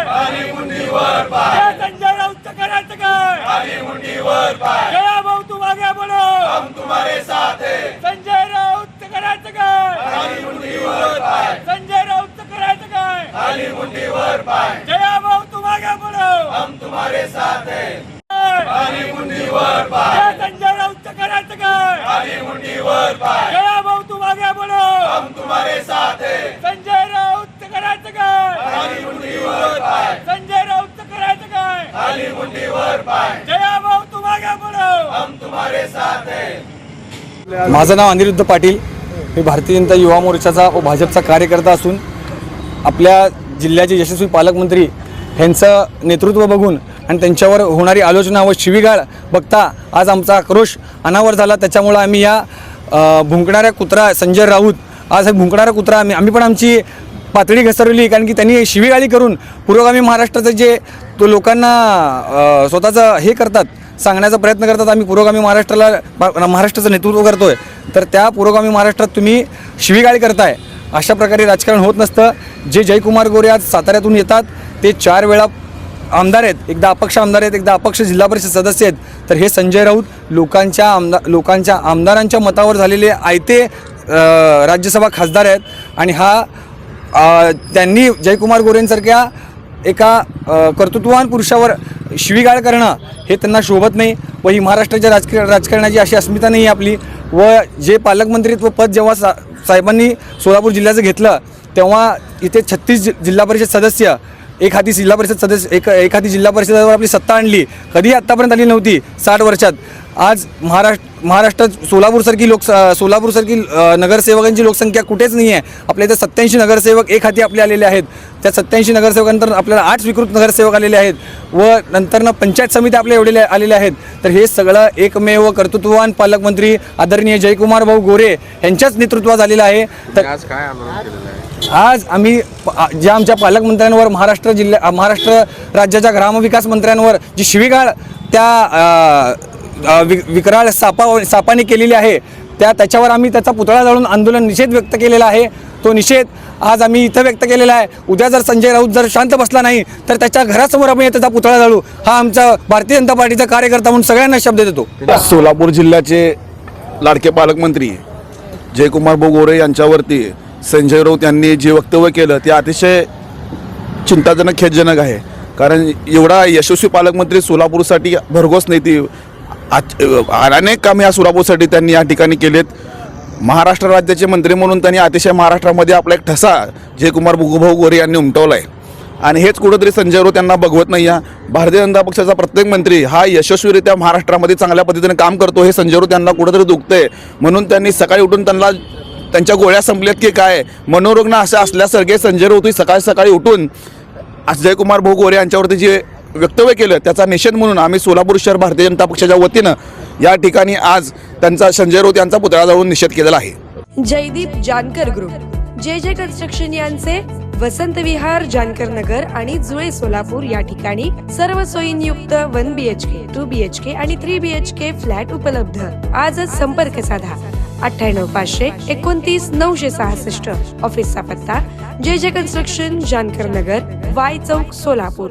खाली मुंडीवर पाय, संजय राऊत करायचं काय, खाली मुंडीवर पाय, जया भाऊ तुम आगे बोलो, हम तुम्हारे साथ है, संजय राऊत करायचं काय, खाली मुंडीवर पाय, संजय राऊत करायचं काय, खाली मुंडीवर पाय, जया भाऊ तुम आगे बोलो, हम तुम्हारे साथ है, खाली मुंडीवर पाय, संजय राऊत करायचं काय, खाली मुंडीवर पाय, जया भाऊ तुम आगे बोलो, हम तुम्हारे साथ है, संजय राऊत करायचं काय, खाली मुंडीवर पाय, संजय राऊत करायचं काय, खाली मुंडीवर पाय, जया भाऊ तुम आगे बोलो, हम तुम्हारे साथ है। माझं नाव अनिरुद्ध पाटील, मी भारतीय जनता युवा मोर्चाचा व भाजपचा कार्यकर्ता असून आपल्या जिल्ह्याचे यशस्वी पालकमंत्री यांचं नेतृत्व बघून आणि त्यांच्यावर होणारी आलोचना व शिवीगाळ बघता आज आमचा आक्रोश अनावर झाला। त्याच्यामुळे आम्ही या भुंकणाऱ्या कुत्रा संजय राऊत, आज हे भुंकणारा कुत्रा आम्ही पण आमची पातळी घसरवली, कारण की त्यांनी शिवीगाळी करून पुरोगामी महाराष्ट्राचं जे तो लोकांना स्वतःचं हे करतात, सांगण्याचा प्रयत्न करतात, आम्ही पुरोगामी महाराष्ट्राचं नेतृत्व करतोय, तर त्या पुरोगामी महाराष्ट्रात तुम्ही शिवीगाळी करताय, अशा प्रकारे राजकारण होत नसतं। जे जयकुमार गोरे आज साताऱ्यातून येतात ते 4 वेळा आमदार आहेत, एकदा अपक्ष आमदार आहेत, एकदा अपक्ष जिल्हा परिषद सदस्य आहेत, तर हे संजय राऊत लोकांच्या आमदारांच्या मतावर झालेले आयते राज्यसभा खासदार आहेत। आणि त्यांनी जयकुमार गोरेंसारख्या एका कर्तृत्ववान पुरुषावर शिवीगाळ करणं हे त्यांना शोभत नाही व ही महाराष्ट्राच्या राजकारणाची अशी अस्मिता नाही आपली। व जे पालकमंत्रीत्व पद जेव्हा साहेबांनी सोलापूर जिल्ह्याचं घेतलं तेव्हा इथे 36 जिल्हा परिषद सदस्य, एखादी जिल्हा परिषदेवर आपली सत्ता आणली, कधीही आत्तापर्यंत आली नव्हती 60 वर्षात। आज महाराष्ट्रात सोलापूरसारखी नगरसेवकांची लोकसंख्या कुठेच नाही आहे। आपल्या इथे 87 नगरसेवक एक हाती आपले आलेले आहेत, त्या 87 नगरसेवकांनंतर आपल्याला 8 स्वीकृत नगरसेवक आलेले आहेत व नंतरनं पंचायत समिती आपल्या एवढे आलेले आहेत। तर हे सगळं एकमेव कर्तृत्ववान पालकमंत्री आदरणीय जयकुमार भाऊ गोरे यांच्याच नेतृत्वात आलेलं आहे। तर आज काय आंदोलन केलेलं आहे? आज आम्ही ज्या आमच्या पालकमंत्र्यांवर महाराष्ट्र राज्याच्या ग्रामविकास मंत्र्यांवर जी शिवीगाळ त्या विकराळ सापाने केलेली आहे, त्याच्यावर आम्ही त्याचा पुतळा जाळून आंदोलन निषेध व्यक्त केलेला आहे। तो निषेध आज आम्ही इथं व्यक्त केलेला आहे। उद्या जर संजय राऊत जर शांत बसला नाही तर त्याच्या घरासमोर आम्ही त्याचा पुतळा जाळू, हा आमचा भारतीय जनता पार्टीचा कार्यकर्ता म्हणून सगळ्यांना शब्द देतो। सोलापूर जिल्ह्याचे लाडके पालकमंत्री जयकुमार भाऊ गोरे यांच्यावरती संजय राऊत यांनी जे वक्तव्य केलं ते अतिशय चिंताजनक, खेदजनक आहे। कारण एवढा यशस्वी पालकमंत्री सोलापूरसाठी भरघोस नेते, अनेक काम या सोलापूरसाठी त्यांनी या ठिकाणी केलेत। महाराष्ट्र राज्याचे मंत्री म्हणून त्यांनी अतिशय महाराष्ट्रामध्ये आपला एक ठसा जयकुमार भाऊ गोरे यांनी उमटवला आहे आणि हेच कुठंतरी संजय राऊत यांना बघवत नाही आहे। भारतीय जनता पक्षाचा प्रत्येक मंत्री हा यशस्वीरित्या महाराष्ट्रामध्ये चांगल्या पद्धतीने काम करतो, हे संजय राऊत यांना कुठंतरी दुखतंय। म्हणून त्यांनी सकाळी उठून त्यांच्या गोळ्या संपल्यात की काय, मनोरुग्ण असं असल्यासारखे संजय राऊत सकाळी उठून जयकुमार भाऊ गोरे यांच्यावरती जे वक्तव्य केलं त्याचा निषेध म्हणून आम्ही सोलापूर शहर भारतीय जनता पक्षाच्या वतीनं या ठिकाणी आज त्यांचा संजय राऊत यांचा पुतळा जाळून निषेध केलेला आहे। जयदीप जानकर ग्रुप, जे कन्स्ट्रक्शन यांचे वसंत विहार, जानकर नगर आणि जुळे सोलापूर या ठिकाणी सर्व सोयींयुक्त 1 BHK, 2 BHK आणि 3 BHK फ्लॅट उपलब्ध। आजच संपर्क साधा 98 500 29 966। ऑफिसचा पत्ता जे कन्स्ट्रक्शन, जानकर नगर, वाय चौक, सोलापूर।